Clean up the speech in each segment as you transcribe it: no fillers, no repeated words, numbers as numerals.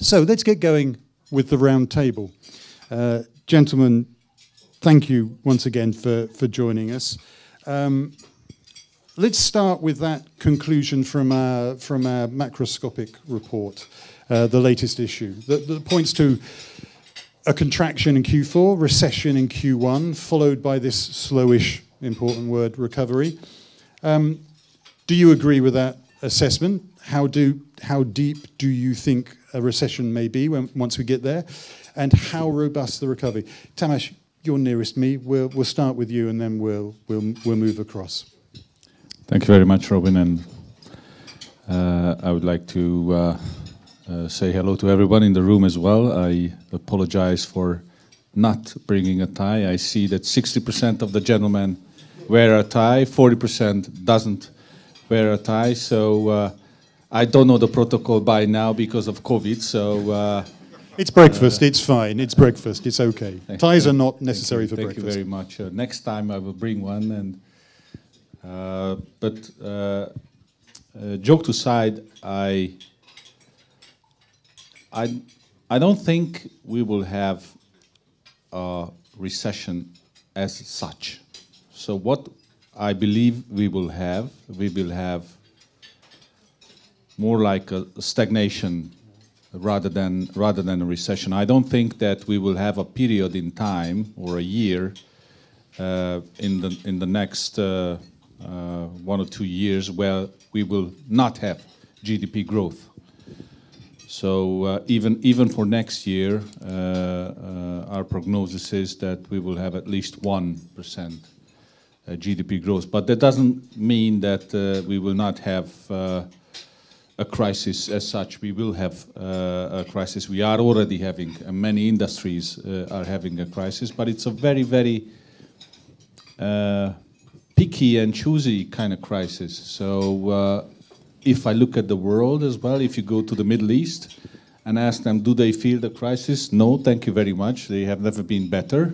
So let's get going with the round table. Gentlemen, thank you once again for joining us. Let's start with that conclusion from our macroscopic report, the latest issue, that points to a contraction in Q4, recession in Q1, followed by this slowish, important word, recovery. Do you agree with that assessment? How deep do you think a recession may be once we get there? And how robust the recovery? Tamás, you're nearest me. We'll start with you, and then we'll move across. Thank you very much, Robin, and I would like to say hello to everyone in the room as well. I apologize for not bringing a tie. I see that 60% of the gentlemen wear a tie, 40% doesn't wear a tie. So I don't know the protocol by now because of COVID. So it's breakfast. It's fine. It's breakfast. It's okay. Ties are not necessary for breakfast. Thank you very much. Next time I will bring one. And joke aside, I don't think we will have a recession as such. So what I believe we will have more like a stagnation rather than a recession. I don't think that we will have a period in time or a year in the next 1 or 2 years where we will not have GDP growth. So even for next year, our prognosis is that we will have at least 1% GDP growth. But that doesn't mean that we will not have a crisis as such. We will have a crisis. We are already having, and many industries are having a crisis, but it's a very, very picky and choosy kind of crisis. So if I look at the world as well, if you go to the Middle East and ask them, do they feel the crisis? No, thank you very much. They have never been better.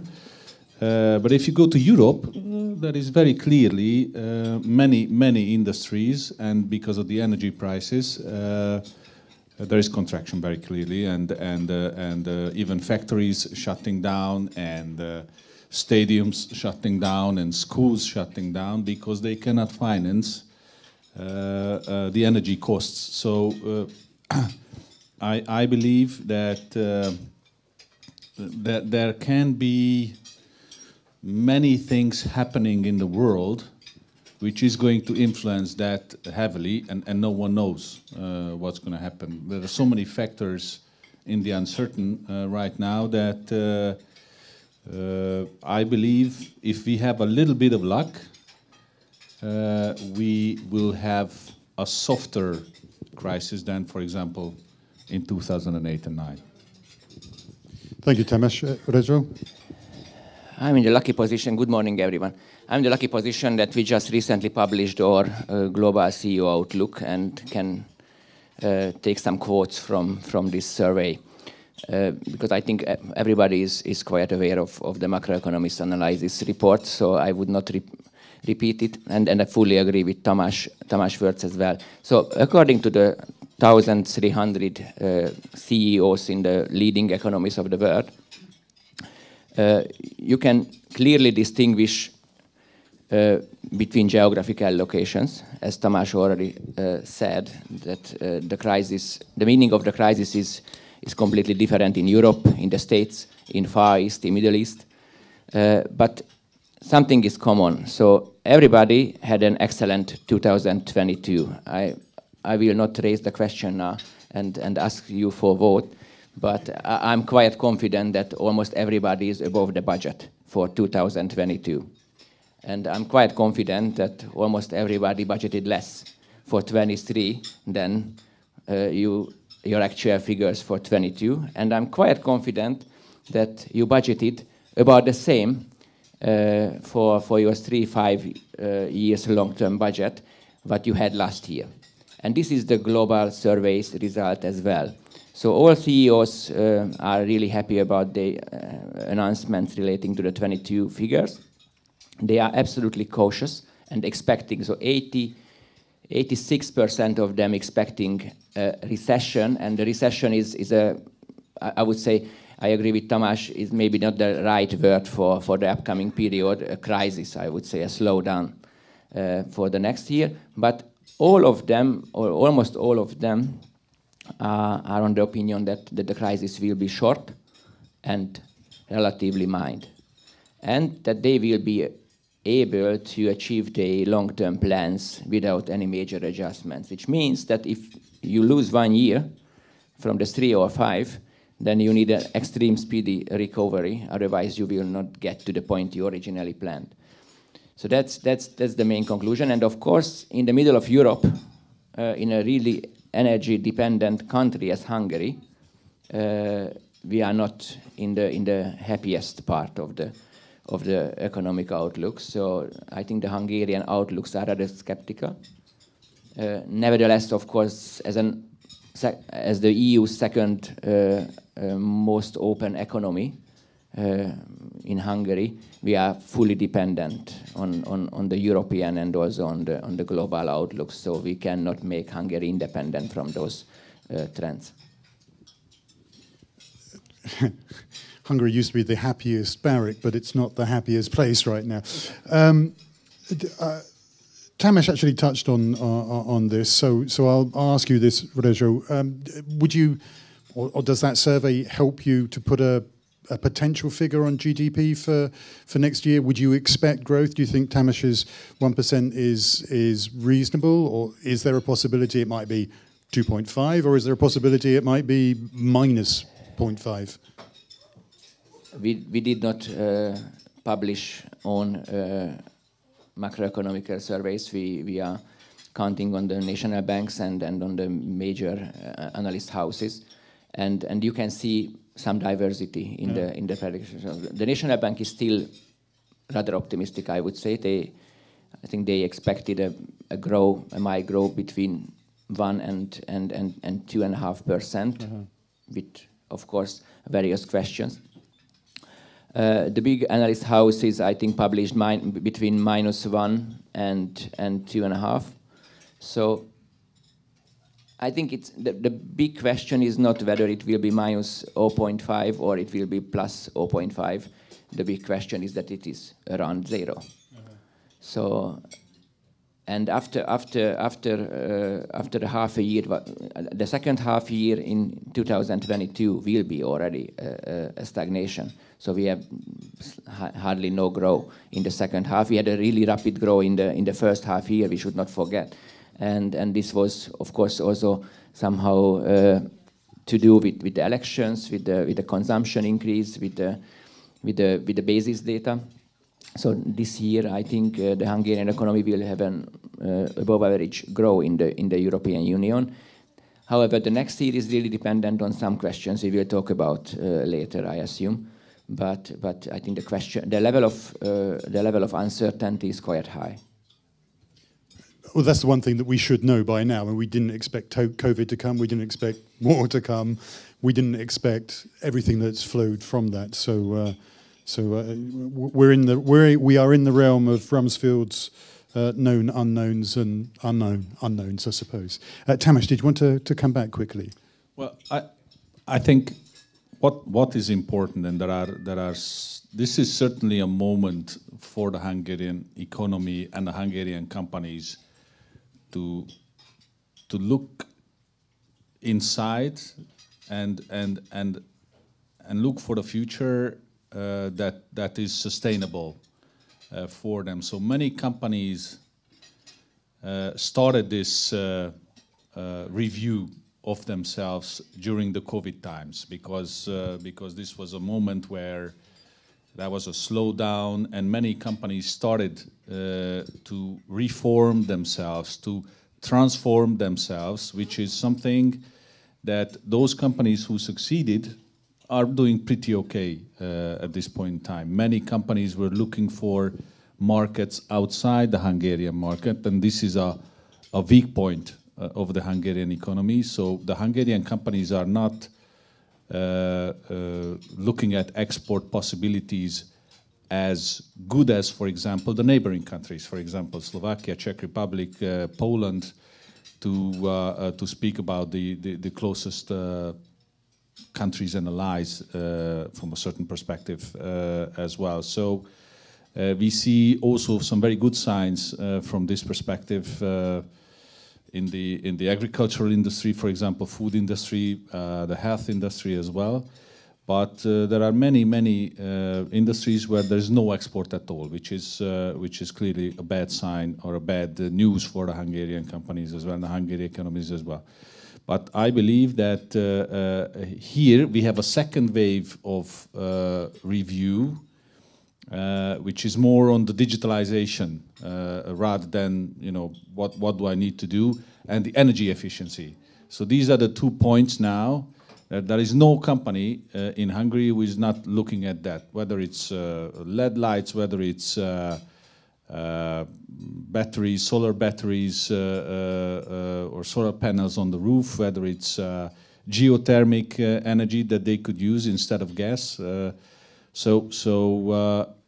But if you go to Europe, there is very clearly many industries, and because of the energy prices, there is contraction very clearly, and even factories shutting down, and stadiums shutting down, and schools shutting down because they cannot finance the energy costs. So I believe that that there can be many things happening in the world which is going to influence that heavily, and no one knows what's going to happen. There are so many factors in the uncertain right now that I believe if we have a little bit of luck, we will have a softer crisis than, for example, in 2008 and 9. Thank you, Tamás. Rezső? I'm in the lucky position. Good morning, everyone. I'm in the lucky position that we just recently published our global CEO outlook and can take some quotes from this survey. Because I think everybody is quite aware of the macroeconomist analysis report, so I would not repeat it, and I fully agree with Tamás' words as well. So according to the 1,300 CEOs in the leading economies of the world, you can clearly distinguish between geographical locations, as Tamás already said, that the meaning of the crisis is completely different in Europe, in the States, in Far East, in Middle East. But something is common. So everybody had an excellent 2022. I will not raise the question now and ask you for vote, but I'm quite confident that almost everybody is above the budget for 2022. And I'm quite confident that almost everybody budgeted less for 23 than your actual figures for 22. And I'm quite confident that you budgeted about the same for your 3-5 years long-term budget what you had last year. And this is the global survey's result as well. So all CEOs are really happy about the announcements relating to the 22 figures. They are absolutely cautious and expecting. So 80 86% of them expecting a recession, and the recession is a, I would say, I agree with Tamás, is maybe not the right word for the upcoming period, a crisis, I would say, a slowdown for the next year. But all of them, or almost all of them, are on the opinion that the crisis will be short and relatively mild, and that they will be able to achieve their long-term plans without any major adjustments, which means that if you lose 1 year from the 3 or 5, then you need an extreme speedy recovery, otherwise you will not get to the point you originally planned. So that's the main conclusion. And of course, in the middle of Europe, in a really energy-dependent country as Hungary, we are not in the happiest part of the economic outlook. So I think the Hungarian outlooks are rather skeptical. Nevertheless, of course, as the EU's second most open economy in Hungary, we are fully dependent on the European and also on the global outlook. So we cannot make Hungary independent from those trends. Hungary used to be the happiest barrack, but it's not the happiest place right now. Tamás actually touched on this, so I'll ask you this, Rezső. Would you, or does that survey help you to put a potential figure on GDP for next year? Would you expect growth? Do you think Tamás's 1% is reasonable, or is there a possibility it might be 2.5, or is there a possibility it might be minus 0.5? We did not publish on macroeconomic surveys. We are counting on the national banks and on the major analyst houses, and you can see some diversity in the predictions. The national bank is still rather optimistic, I would say. I think they expected a mild growth between 1 and 2.5%, with of course various questions. The big analyst houses, I think, published between -1 and 2.5. So I think it's the big question is not whether it will be minus 0.5 or it will be plus 0.5. The big question is that it is around 0. So, and after half a year, the second half year in 2022 will be already a stagnation. So we have hardly no growth in the second half. We had a really rapid growth in the first half year. We should not forget, and this was of course also somehow to do with the elections, with the consumption increase, with the basis data. So this year, I think the Hungarian economy will have an above average growth in the European Union. However, the next year is really dependent on some questions we will talk about later, I assume. But I think the level of uncertainty is quite high. Well, that's the one thing that we should know by now. And we didn't expect COVID to come. We didn't expect war to come. We didn't expect everything that's flowed from that. So we are in the realm of Rumsfeld's known unknowns and unknown unknowns, I suppose. Tamás, did you want to come back quickly? Well, I think what is important, and this is certainly a moment for the Hungarian economy and the Hungarian companies to look inside and look for the future that is sustainable for them. So many companies started this review of themselves during the COVID times because this was a moment where there was a slowdown and many companies started to reform themselves, to transform themselves, which is something that those companies who succeeded are doing pretty okay at this point in time. Many companies were looking for markets outside the Hungarian market, and this is a weak point of the Hungarian economy. So the Hungarian companies are not looking at export possibilities as good as, for example, the neighboring countries, for example, Slovakia, Czech Republic, Poland, to speak about the closest countries and allies from a certain perspective as well. So we see also some very good signs from this perspective in the agricultural industry, for example, food industry, the health industry as well. But there are many industries where there is no export at all, which is clearly a bad sign or a bad news for the Hungarian companies as well, and the Hungarian economies as well. But I believe that here we have a second wave of review, which is more on the digitalization rather than what do I need to do, and the energy efficiency. So these are the 2 points now. There is no company in Hungary who is not looking at that, whether it's LED lights, whether it's batteries, solar batteries, or solar panels on the roof, whether it's geothermic energy that they could use instead of gas. So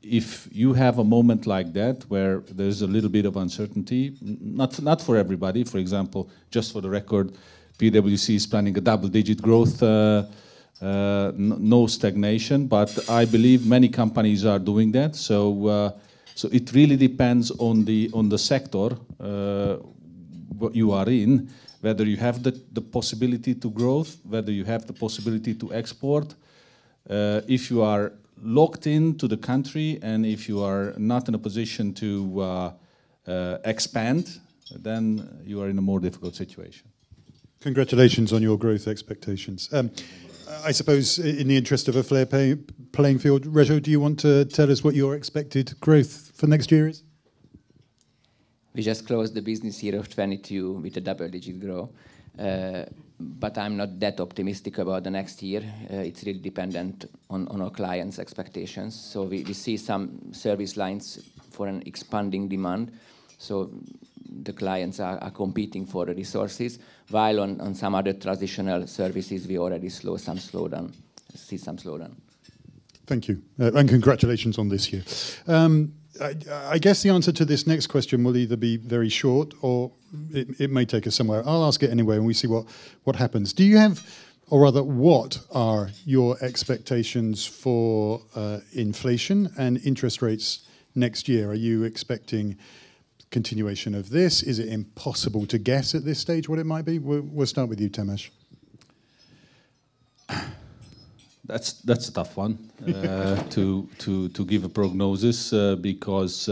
if you have a moment like that where there's a little bit of uncertainty, not for everybody, for example, just for the record, PwC is planning a double-digit growth, no stagnation, but I believe many companies are doing that. So it really depends on the sector what you are in, whether you have the possibility to growth, whether you have the possibility to export. If you are locked into the country and if you are not in a position to expand, then you are in a more difficult situation. Congratulations on your growth expectations. I suppose in the interest of a fair playing field, Rezső, do you want to tell us what your expected growth for next year is? We just closed the business year of 22 with a double-digit growth, but I'm not that optimistic about the next year. It's really dependent on our clients' expectations. So we see some service lines for an expanding demand. So the clients are competing for the resources, while on some other traditional services we already see some slowdown. Thank you, and congratulations on this year. I guess the answer to this next question will either be very short or it may take us somewhere. I'll ask it anyway and we see what happens. Do you have, or rather what are your expectations for inflation and interest rates next year? Are you expecting continuation of this? Is it impossible to guess at this stage what it might be? We'll start with you, Tamás. That's a tough one to give a prognosis because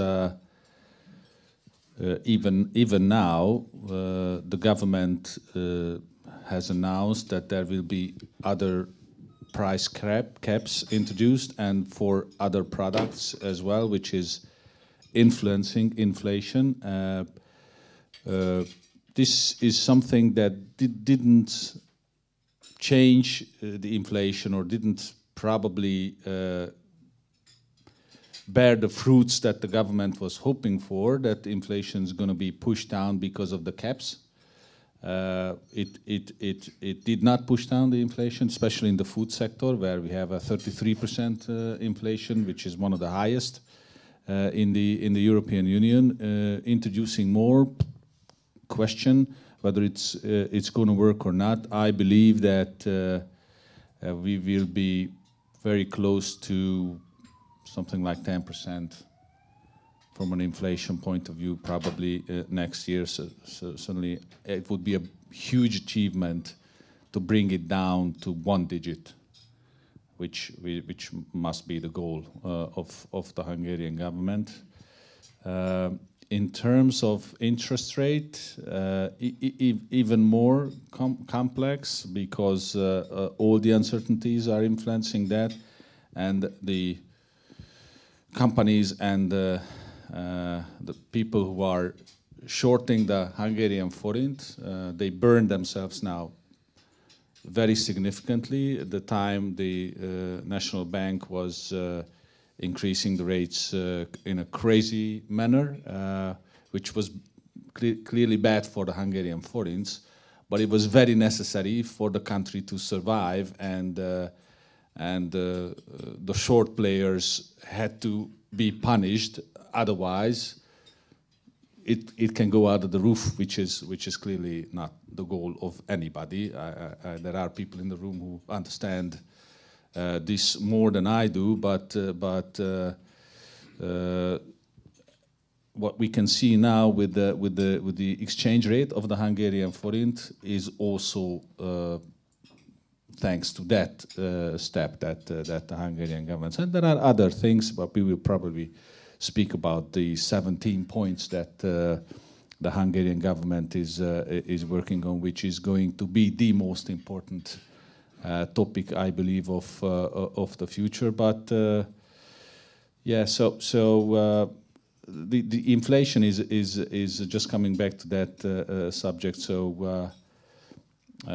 even now the government has announced that there will be other price caps introduced and for other products as well, which is influencing inflation. This is something that didn't change the inflation or didn't probably bear the fruits that the government was hoping for, that inflation is going to be pushed down because of the caps. It did not push down the inflation, especially in the food sector, where we have a 33% inflation, which is one of the highest in the European Union. Introducing more question whether it's going to work or not. I believe that we will be very close to something like 10% from an inflation point of view, probably next year. So certainly it would be a huge achievement to bring it down to 1 digit, which must be the goal of the Hungarian government. In terms of interest rate, even more complex because all the uncertainties are influencing that, and the companies and the people who are shorting the Hungarian forint, they burn themselves now very significantly. At the time the National Bank was increasing the rates in a crazy manner, which was clearly bad for the Hungarian forints, but it was very necessary for the country to survive, and the short players had to be punished. Otherwise, it can go out of the roof, which is clearly not the goal of anybody. There are people in the room who understand this more than I do, but what we can see now with the exchange rate of the Hungarian forint is also thanks to that step that the Hungarian government. And there are other things, but we will probably speak about the 17 points that the Hungarian government is working on, which is going to be the most important topic, I believe, of the future. But yeah, so the inflation is just coming back to that subject. So,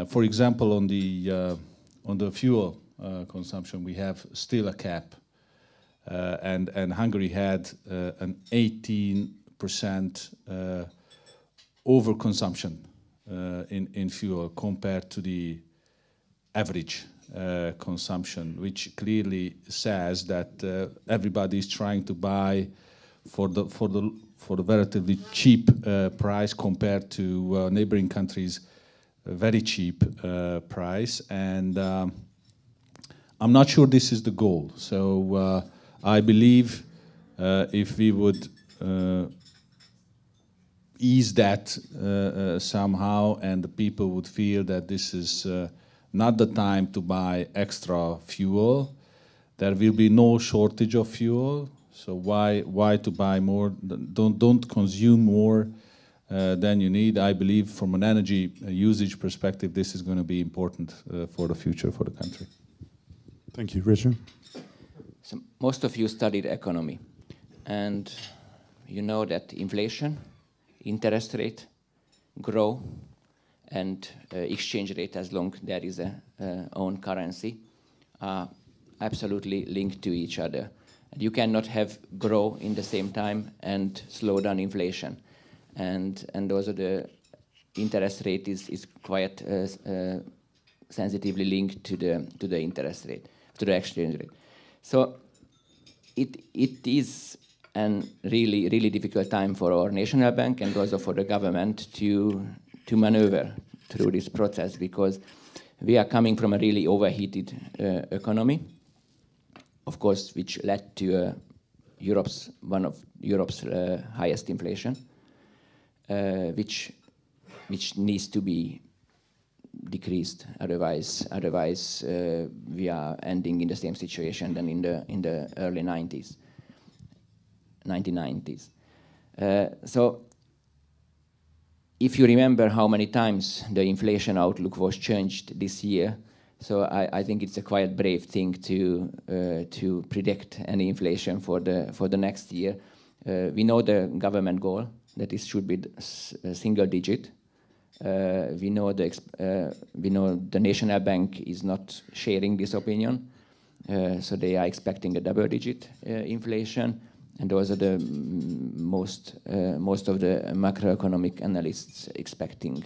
for example, on the fuel consumption, we have still a cap. And Hungary had an 18% overconsumption in fuel compared to the average consumption, which clearly says that everybody is trying to buy for the relatively cheap price compared to neighboring countries, a very cheap price. And I'm not sure this is the goal. So. I believe if we would ease that somehow, and the people would feel that this is not the time to buy extra fuel, there will be no shortage of fuel. So why to buy more? Don't consume more than you need. I believe from an energy usage perspective, this is going to be important for the future for the country. Thank you, Rezső. So most of you studied economy, and you know that inflation, interest rate, grow, and exchange rate, as long there is a own currency, are absolutely linked to each other. And you cannot have grow in the same time and slow down inflation. And also the interest rate is quite sensitively linked to the interest rate, to the exchange rate. So it is a really difficult time for our national bank and also for the government to maneuver through this process, because we are coming from a really overheated economy, of course, which led to one of Europe's highest inflation, which needs to be decreased. Otherwise, we are ending in the same situation than in the early 1990s. So, if you remember how many times the inflation outlook was changed this year, so I think it's a quite brave thing to predict any inflation for the next year. We know the government goal, that it should be single digit. We know the National Bank is not sharing this opinion, so they are expecting a double-digit inflation, and those are the most of the macroeconomic analysts expecting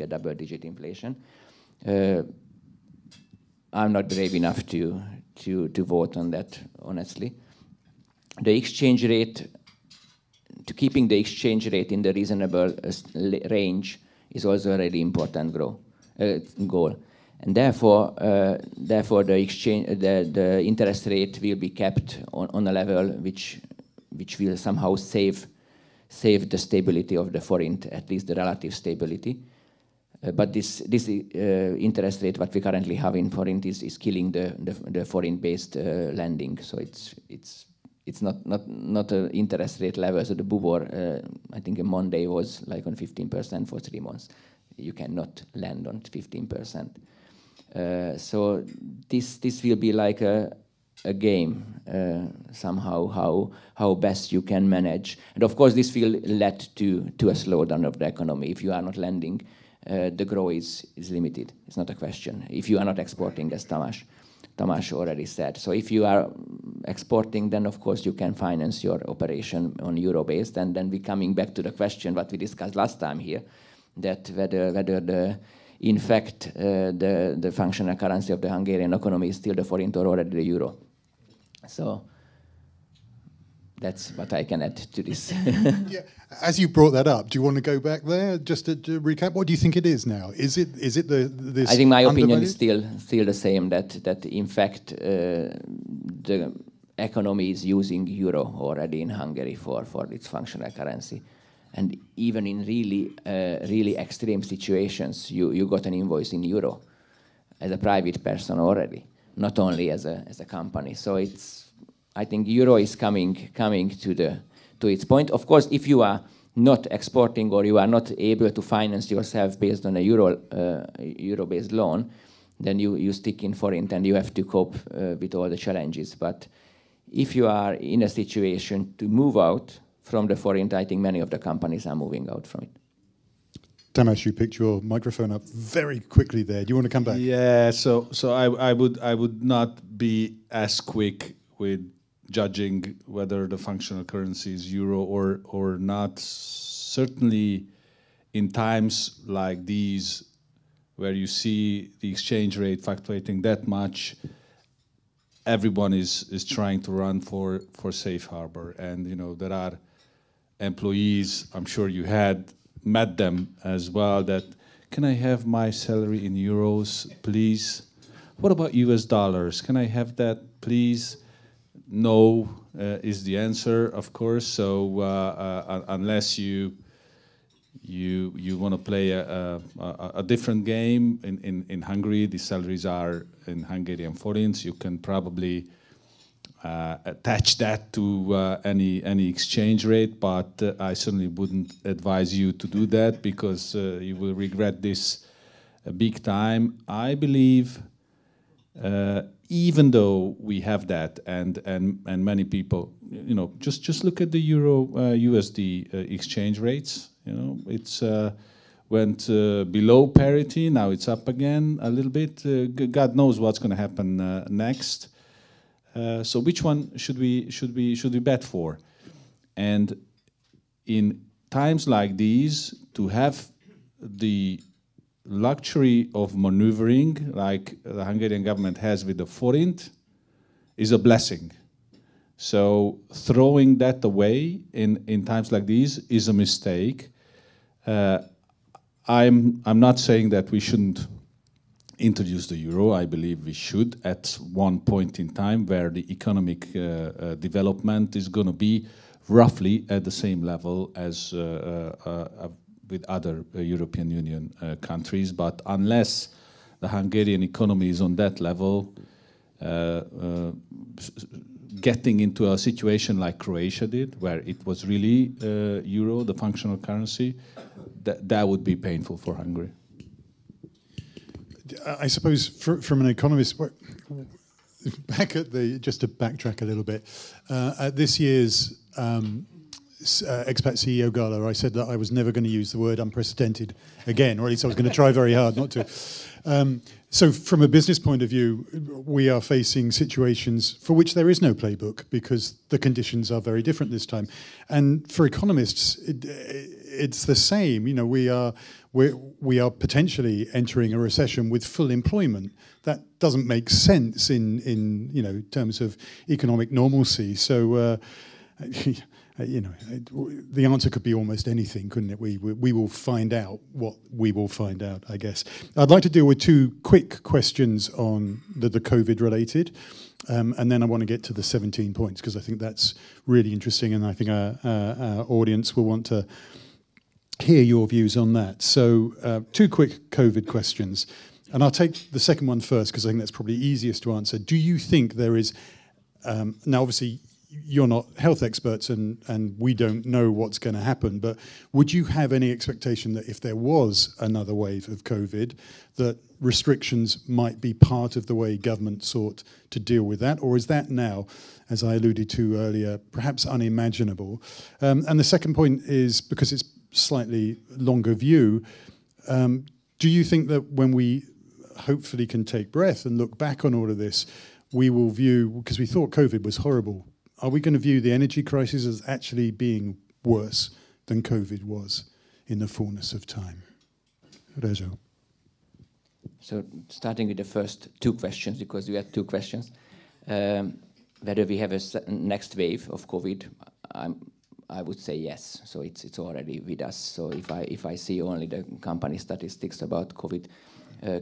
a double-digit inflation. I'm not brave enough to vote on that, honestly. The exchange rate, keeping the exchange rate in the reasonable range, is also a really important goal, and therefore the interest rate will be kept on a level which will somehow save the stability of the forint, at least the relative stability. But this interest rate what we currently have in forint is killing the forint-based lending. So it's not an interest rate level. So the BUBOR, I think on Monday was like on 15% for 3 months. You cannot lend on 15%. So this will be like a game somehow, how best you can manage. And of course this will lead to a slowdown of the economy. If you are not lending, the growth is limited. It's not a question. If you are not exporting, as Tamás already said. So if you are exporting, then of course you can finance your operation on euro-based. And then we coming back to the question what we discussed last time here, that whether in fact the functional currency of the Hungarian economy is still the forint or already the euro. So That's what I can add to this. Yeah. As you brought that up, do you want to go back there just to recap? What do you think it is now? Is it this? I think my opinion is still the same. That in fact the economy is using euro already in Hungary for its functional currency, and even in really extreme situations, you got an invoice in euro as a private person already, not only as a company. So I think euro is coming to its point. Of course, if you are not exporting or you are not able to finance yourself based on a euro-based loan, then you stick in forint and you have to cope with all the challenges. But if you are in a situation to move out from the forint, I think many of the companies are moving out from it. Tamás, you picked your microphone up very quickly there. Do you want to come back? Yeah, so I would not be as quick with judging whether the functional currency is euro or not. Certainly in times like these, where you see the exchange rate fluctuating that much, everyone is trying to run for safe harbor. And there are employees, I'm sure you had met them as well, that can I have my salary in euros, please? What about US dollars? Can I have that, please? No is the answer, of course. So unless you want to play a different game in Hungary, the salaries are in Hungarian forints. You can probably attach that to any exchange rate, but I certainly wouldn't advise you to do that, because you will regret this big time. I believe even though we have that, and many people, just look at the euro USD exchange rates. It's went below parity. Now it's up again a little bit. God knows what's going to happen next. So which one should we bet for? And in times like these, to have the luxury of maneuvering like the Hungarian government has with the forint is a blessing. So throwing that away in times like these is a mistake. I'm not saying that we shouldn't introduce the euro. I believe we should at one point in time where the economic development is going to be roughly at the same level as with other European Union countries. But unless the Hungarian economy is on that level, getting into a situation like Croatia did, where it was really euro, the functional currency, that would be painful for Hungary. I suppose from an economist, back at just to backtrack a little bit, at this year's expat CEO Gala, I said that I was never going to use the word unprecedented again, or at least I was going to try very hard not to. So from a business point of view, we are facing situations for which there is no playbook, because the conditions are very different this time. And for economists, it's the same. We are potentially entering a recession with full employment. That doesn't make sense in terms of economic normalcy. So the answer could be almost anything, couldn't it? We will find out what we will find out, I guess. I'd like to deal with two quick questions on the COVID related, and then I want to get to the 17 points, because I think that's really interesting, and I think our audience will want to hear your views on that. So two quick COVID questions, and I'll take the second one first, because I think that's probably easiest to answer. Do you think there is, now obviously you're not health experts and we don't know what's going to happen, but would you have any expectation that if there was another wave of COVID, that restrictions might be part of the way government sought to deal with that? Or is that now, as I alluded to earlier, perhaps unimaginable? And the second point is, because it's slightly longer view, do you think that when we hopefully can take breath and look back on all of this, we will view, because we thought COVID was horrible, are we going to view the energy crisis as actually being worse than COVID was in the fullness of time? Rezső. So starting with the first two questions, because you had two questions. whether we have a next wave of COVID, I would say yes. So it's already with us. So if I see only the company statistics about COVID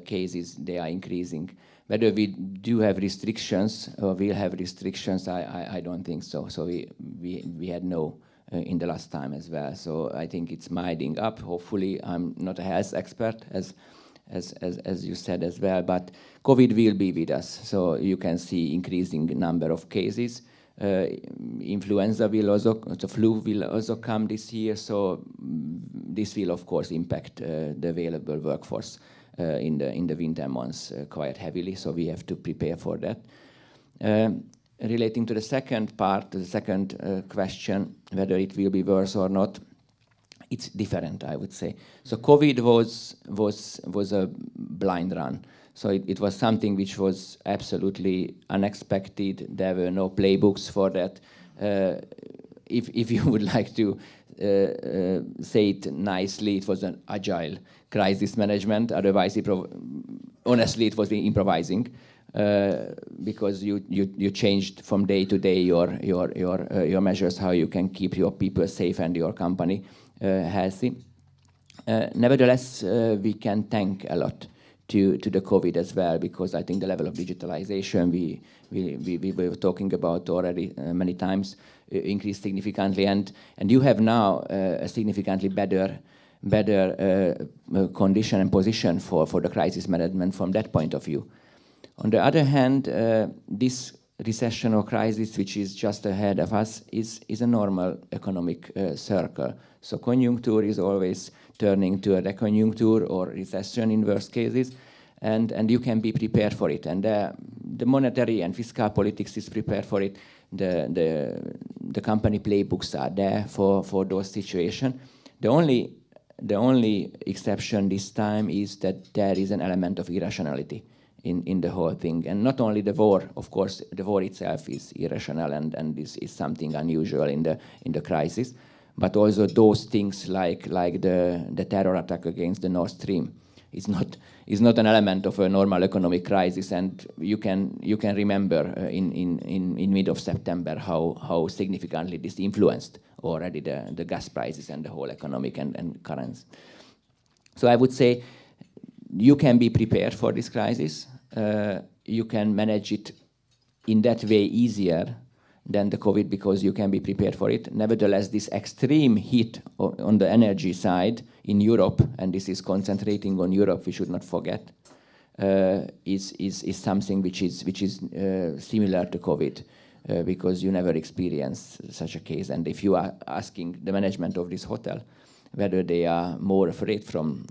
cases, they are increasing. Whether we do have restrictions or we'll have restrictions, I don't think so. So we had no in the last time as well. So I think it's milding up. Hopefully, I'm not a health expert as you said as well, but COVID will be with us. So you can see increasing number of cases. Influenza will also, the flu will also come this year. So this will of course impact the available workforce in the winter months quite heavily. So we have to prepare for that. Relating to the second part, the second question, whether it will be worse or not, it's different, I would say. So COVID was a blind run. So it was something which was absolutely unexpected. There were no playbooks for that. If you would like to say it nicely, it was an agile crisis management. Otherwise, honestly, it was improvising. Because you changed from day to day your measures, how you can keep your people safe and your company healthy. Nevertheless, we can thank a lot to the COVID as well, because I think the level of digitalization we were talking about already many times increased significantly, and you have now a significantly better condition and position for the crisis management from that point of view. On the other hand, this recession or crisis, which is just ahead of us, is a normal economic circle. So conjuncture is always turning to a reconjuncture or recession in worst cases, and you can be prepared for it. And the monetary and fiscal politics is prepared for it. The company playbooks are there for those situations. The only exception this time is that there is an element of irrationality in the whole thing, and not only the war. Of course, the war itself is irrational, and this is something unusual in the crisis, but also those things like the terror attack against the Nord Stream is not an element of a normal economic crisis. And you can remember in mid of September how significantly this influenced already the gas prices and the whole economic and currency. So I would say you can be prepared for this crisis. You can manage it in that way easier than the COVID, because you can be prepared for it. Nevertheless, this extreme hit on the energy side in Europe, and this is concentrating on Europe, we should not forget, is something which is similar to COVID, because you never experienced such a case. And if you are asking the management of this hotel whether they are more afraid from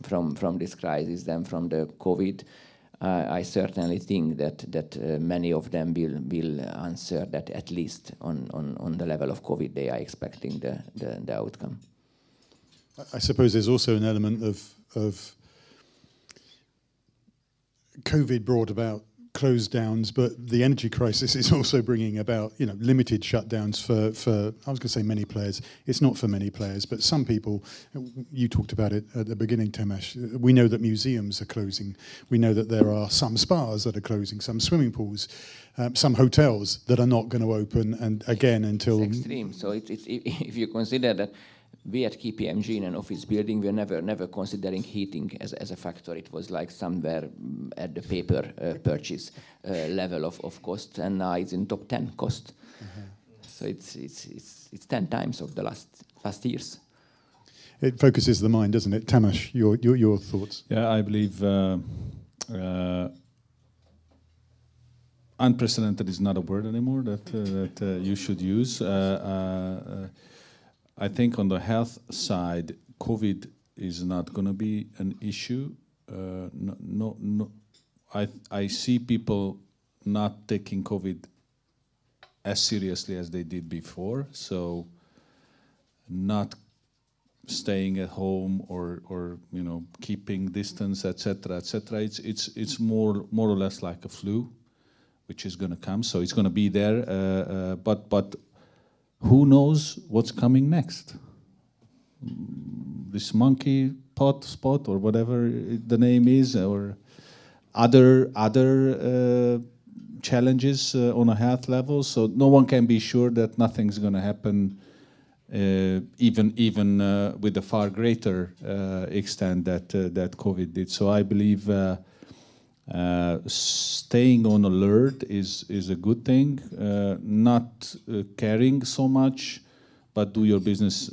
this crisis than from the COVID, I certainly think that many of them will answer that at least on the level of COVID they are expecting the outcome. I suppose there's also an element of COVID brought about closed downs, but the energy crisis is also bringing about, limited shutdowns for I was going to say many players. It's not for many players, but some people. You talked about it at the beginning, Tamás. We know that museums are closing. We know that there are some spas that are closing, some swimming pools, some hotels that are not going to open, and again until. It's extreme. So it's if you consider that. We at KPMG in an office building, we're never considering heating as a factor. It was like somewhere at the paper purchase level of cost, and now it's in top 10 cost. So it's 10 times of the last years. It focuses the mind, doesn't it? Tamás, your thoughts? Yeah, I believe unprecedented is not a word anymore that you should use. I think on the health side, COVID is not going to be an issue. I see people not taking COVID as seriously as they did before. So, not staying at home or keeping distance, etc., etc. It's more or less like a flu, which is going to come. So it's going to be there, but. Who knows what's coming next? This monkey spot or whatever the name is, or other challenges on a health level, so no one can be sure that nothing's going to happen, even with a far greater extent that COVID did. So I believe staying on alert is a good thing. Not caring so much, but do your business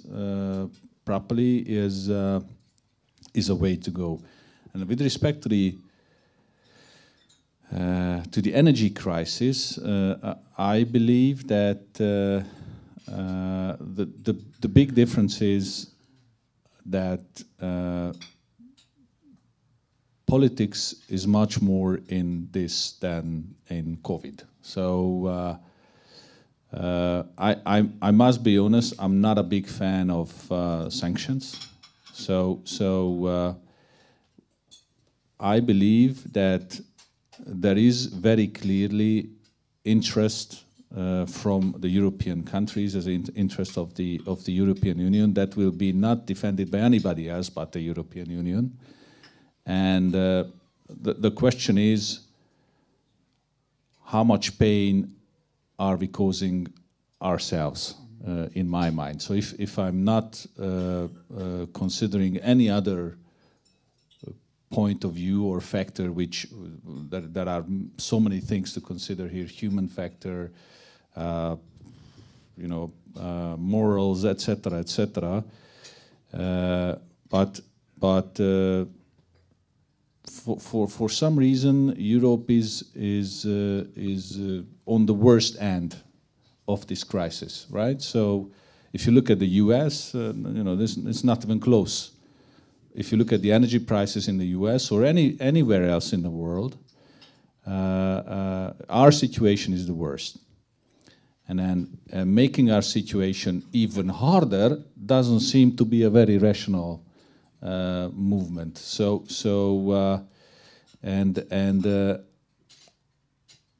properly is a way to go. And with respect to the energy crisis, I believe that the big difference is that politics is much more in this than in COVID. So I must be honest, I'm not a big fan of sanctions. So I believe that there is very clearly interest from the European countries as an interest of the European Union that will be not defended by anybody else but the European Union. And the question is, how much pain are we causing ourselves, in my mind? So if I'm not considering any other point of view or factor, which there are so many things to consider here: human factor, morals, etc., etc. But for some reason, Europe is on the worst end of this crisis, right? So if you look at the US, it's not even close. If you look at the energy prices in the US or anywhere else in the world, our situation is the worst. And then making our situation even harder doesn't seem to be a very rational movement.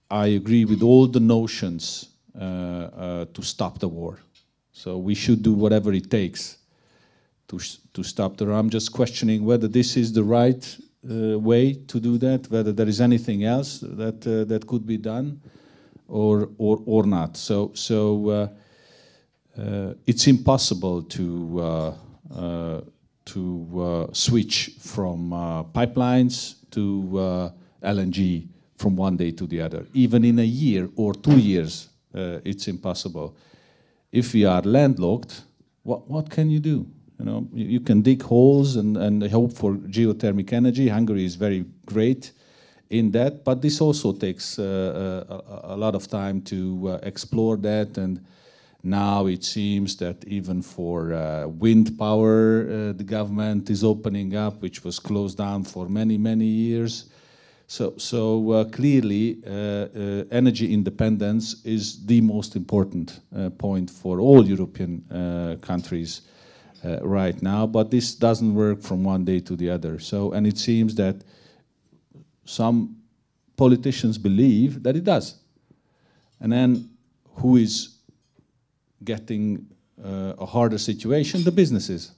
I agree with all the notions to stop the war. So we should do whatever it takes to stop the war. I'm just questioning whether this is the right way to do that, whether there is anything else that could be done or not. So it's impossible to switch from pipelines to LNG from one day to the other. Even in a year or 2 years, it's impossible. If we are landlocked, what can you do? You can dig holes and hope for geothermic energy. Hungary is very great in that, but this also takes a lot of time to explore that. And now it seems that even for wind power, the government is opening up, which was closed down for many, many years. So clearly, energy independence is the most important point for all European countries right now. But this doesn't work from one day to the other. And it seems that some politicians believe that it does. And then who is getting a harder situation? The businesses.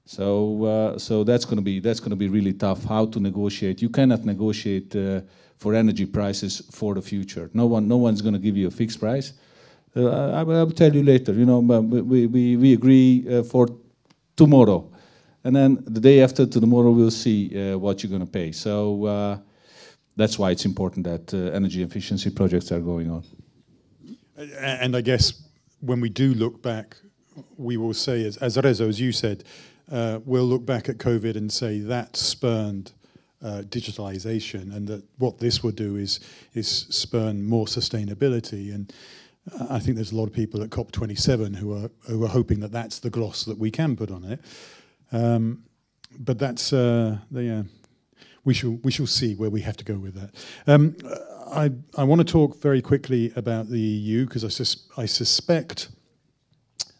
So that's going to be really tough. How to negotiate? You cannot negotiate for energy prices for the future. No one's going to give you a fixed price. I'll tell you later. We agree for tomorrow, and then the day after tomorrow we'll see what you're going to pay. So that's why it's important that energy efficiency projects are going on. And I guess when we do look back, we will say, as Rezső, as you said, we'll look back at COVID and say that spurned digitalization, and that what this will do is spurn more sustainability. And I think there's a lot of people at COP27 who are hoping that that's the gloss that we can put on it. But that's we shall see where we have to go with that. I want to talk very quickly about the EU, because I suspect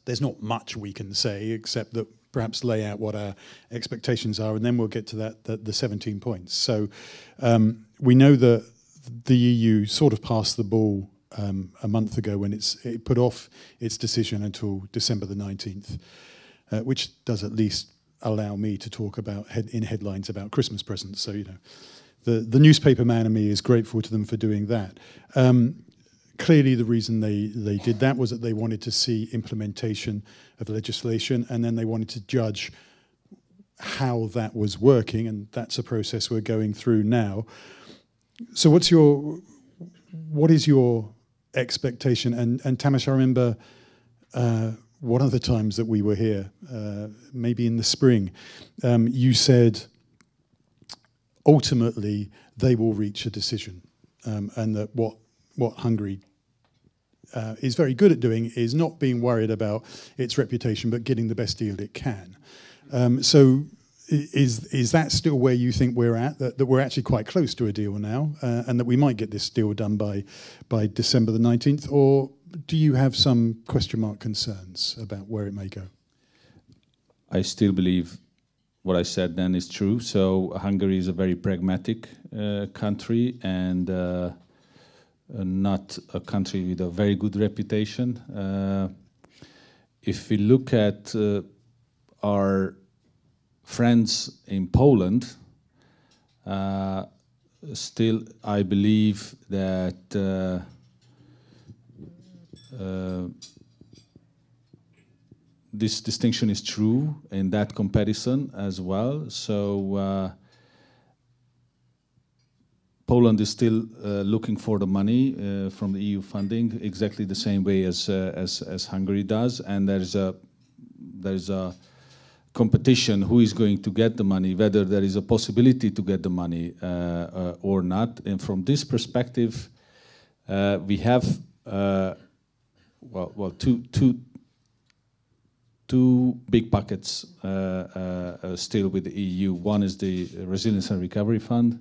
there's not much we can say except that perhaps lay out what our expectations are, and then we'll get to the 17 points. So we know that the EU sort of passed the ball a month ago when it put off its decision until December the 19th, which does at least allow me to talk about in headlines about Christmas presents. So the newspaper man in me is grateful to them for doing that. Clearly, the reason they did that was that they wanted to see implementation of legislation, and then they wanted to judge how that was working, and that's a process we're going through now. So what is your expectation? And Tamás, I remember one of the times that we were here, maybe in the spring, you said ultimately they will reach a decision, and that what Hungary is very good at doing is not being worried about its reputation, but getting the best deal it can. So is that still where you think we're at, that we're actually quite close to a deal now, and that we might get this deal done by December the 19th, or do you have some question mark concerns about where it may go? I still believe what I said then is true. So Hungary is a very pragmatic country, and not a country with a very good reputation. If we look at our friends in Poland, still I believe that this distinction is true in that comparison as well. So Poland is still looking for the money from the EU funding, exactly the same way as Hungary does, and there's a competition who is going to get the money, whether there is a possibility to get the money or not. And from this perspective, we have two big buckets still with the EU. One is the Resilience and Recovery Fund,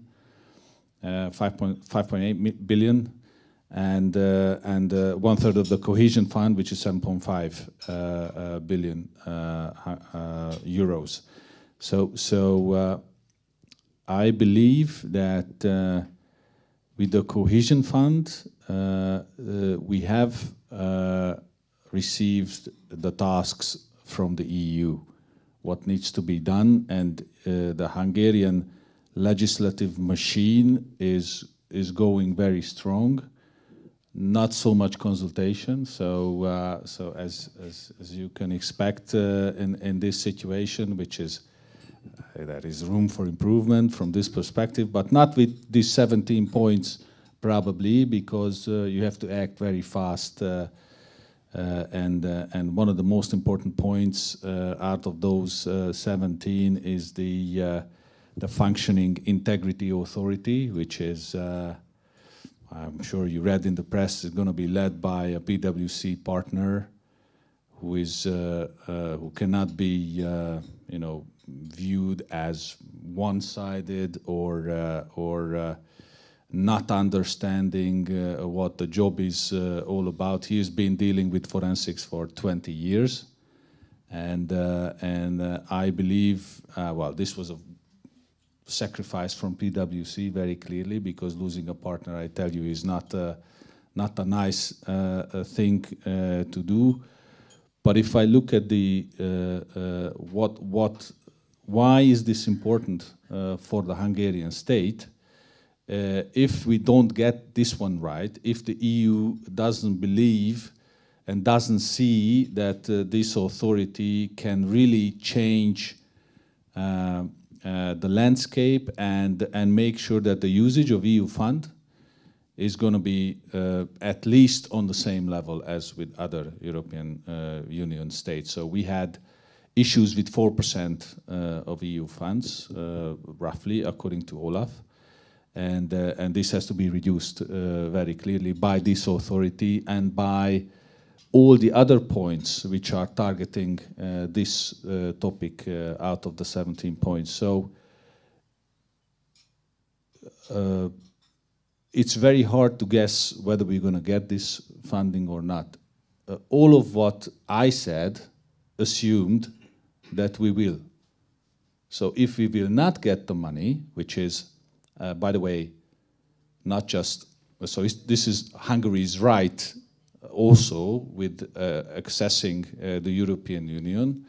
5.8 billion, and 1/3 of the Cohesion Fund, which is 7.5 billion euros. So I believe that with the Cohesion Fund, we have received the tasks from the EU, what needs to be done, and the Hungarian legislative machine is going very strong. Not so much consultation. So as you can expect in this situation, which is there is room for improvement from this perspective, but not with these 17 points probably, because you have to act very fast. And one of the most important points out of those 17 is the functioning integrity authority, which is, I'm sure you read in the press, is going to be led by a PwC partner who is who cannot be viewed as one-sided or not understanding what the job is all about. He has been dealing with forensics for 20 years, and I believe this was a sacrifice from PwC very clearly, because losing a partner, I tell you, is not a nice thing to do. But if I look at the why is this important for the Hungarian state? If we don't get this one right, if the EU doesn't believe and doesn't see that this authority can really change the landscape and make sure that the usage of EU fund is going to be at least on the same level as with other European Union states. So we had issues with 4% of EU funds, roughly, according to Olaf. And this has to be reduced very clearly by this authority and by all the other points which are targeting this topic out of the 17 points. So it's very hard to guess whether we're going to get this funding or not. All of what I said assumed that we will. So if we will not get the money, which is, by the way, not just, so this is Hungary's right also with accessing the European Union,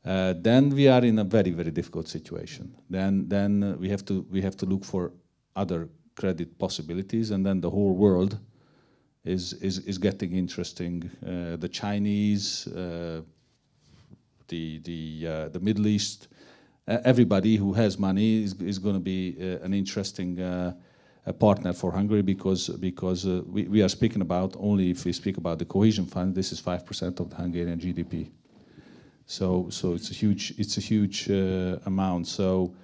then we are in a very, very difficult situation. Then we have to look for other credit possibilities, and then the whole world is getting interesting. The Chinese, the Middle East, everybody who has money is going to be an interesting partner for Hungary, because we are speaking about, only if we speak about the cohesion fund, this is 5% of the Hungarian GDP. So it's a huge amount. So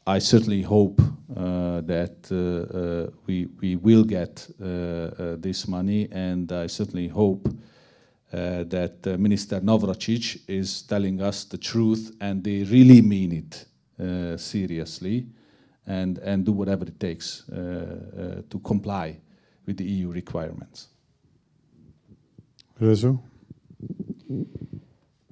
I certainly hope that we will get this money, and I certainly hope that Minister Navracsics is telling us the truth, and they really mean it seriously, and do whatever it takes to comply with the EU requirements. Rezső?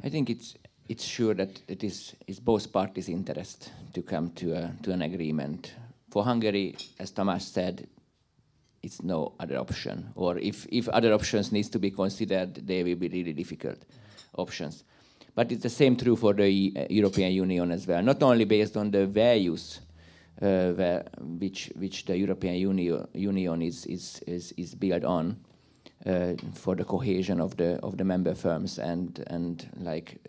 I think it's sure that it is both parties' interest to come to an agreement. For Hungary, as Tamás said, it's no other option. Or if other options needs to be considered, they will be really difficult options. But it's the same true for the European Union as well. Not only based on the values which the European Union is built on, for the cohesion of the member firms, and like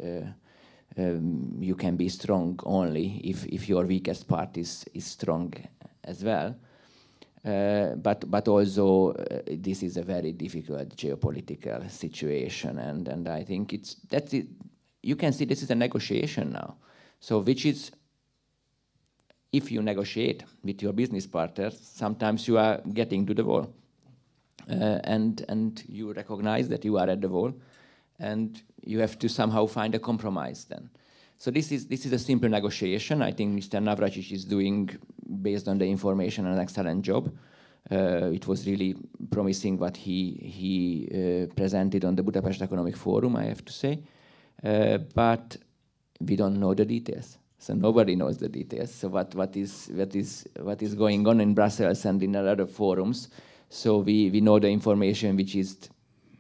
you can be strong only if your weakest part is strong as well. But also this is a very difficult geopolitical situation, and I think that's it. You can see this is a negotiation now. So which is, if you negotiate with your business partners, sometimes you are getting to the wall. And you recognize that you are at the wall, and you have to somehow find a compromise then. So this is a simple negotiation. I think Mr. Navracsics is doing, based on the information, an excellent job. It was really promising what he presented on the Budapest Economic Forum, I have to say. But we don't know the details. So nobody knows the details. So what is going on in Brussels and in other forums? So we know the information which is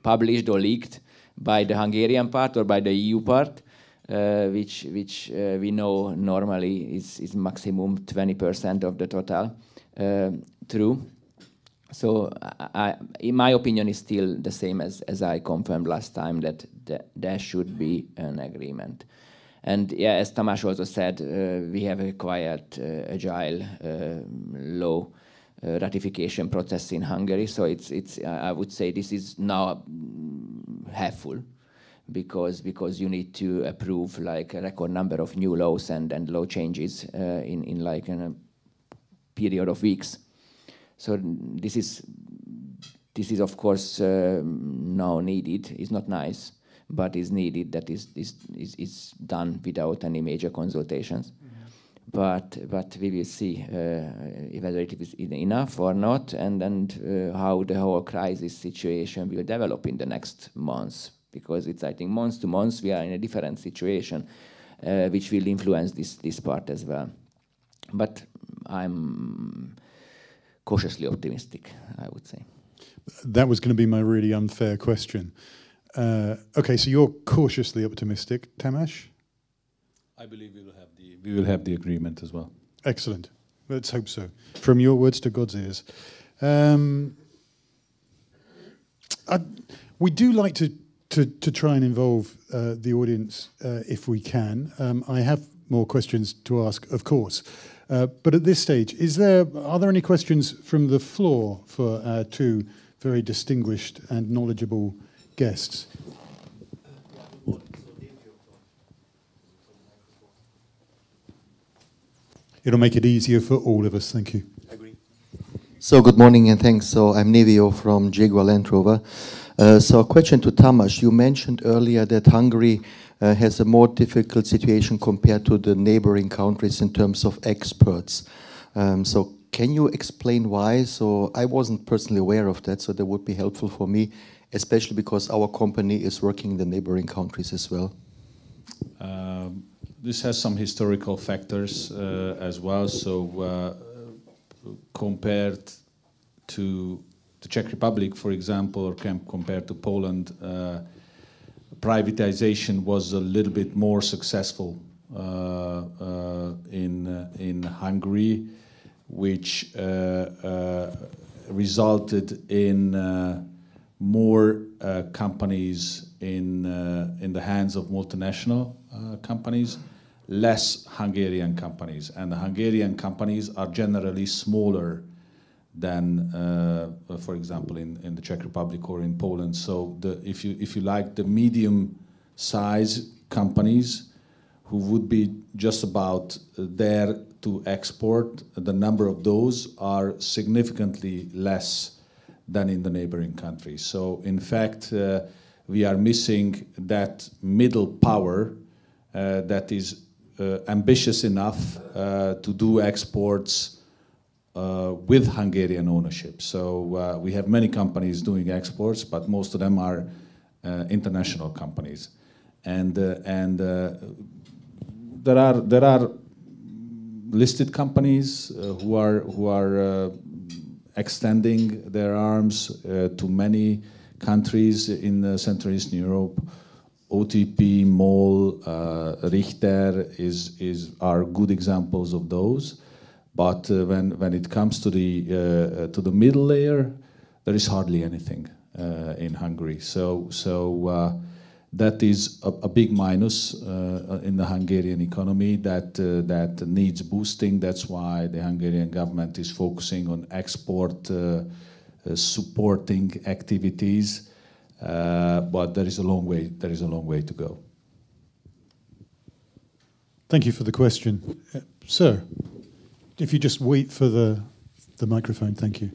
published or leaked by the Hungarian part or by the EU part, which we know normally is maximum 20% of the total true. So in my opinion, is still the same as I confirmed last time, that there should be an agreement. And yeah, as Tamás also said, we have a quite agile law ratification process in Hungary. So it's I would say this is now half full, because you need to approve like a record number of new laws and law changes in like in a period of weeks. So this is of course now needed. It's not nice, but is needed. That is done without any major consultations. But we will see whether it is enough or not, and how the whole crisis situation will develop in the next months. Because it's, I think, month to month we are in a different situation, which will influence this part as well. But I'm cautiously optimistic, I would say. That was going to be my really unfair question. Okay, so you're cautiously optimistic, Tamás? I believe we will have the agreement as well. Excellent. Let's hope so. From your words to God's ears. We do like to try and involve the audience if we can. I have more questions to ask, of course. But at this stage, are there any questions from the floor for our two very distinguished and knowledgeable guests? It'll make it easier for all of us. Thank you. I agree. So good morning and thanks. So I'm Nevio from Jaguar Land Rover. So a question to Tamás. You mentioned earlier that Hungary has a more difficult situation compared to the neighboring countries in terms of experts. So can you explain why? So I wasn't personally aware of that, so that would be helpful for me, especially because our company is working in the neighboring countries as well. This has some historical factors as well. So compared to the Czech Republic, for example, or compared to Poland, privatization was a little bit more successful in Hungary, which resulted in more companies in the hands of multinational companies, less Hungarian companies, and the Hungarian companies are generally smaller than, for example, in the Czech Republic or in Poland. So if you like, the medium-size companies who would be just about there to export, the number of those are significantly less than in the neighboring countries. So in fact, we are missing that middle power that is ambitious enough to do exports with Hungarian ownership. So we have many companies doing exports, but most of them are international companies. And there are listed companies who are extending their arms to many countries in Central Eastern Europe. OTP, MOL, Richter are good examples of those. But when it comes to the middle layer, there is hardly anything in Hungary. So that is a big minus in the Hungarian economy that needs boosting. That's why the Hungarian government is focusing on export supporting activities. But there is a long way. There is a long way to go. Thank you for the question, sir. If you just wait for the microphone, thank you.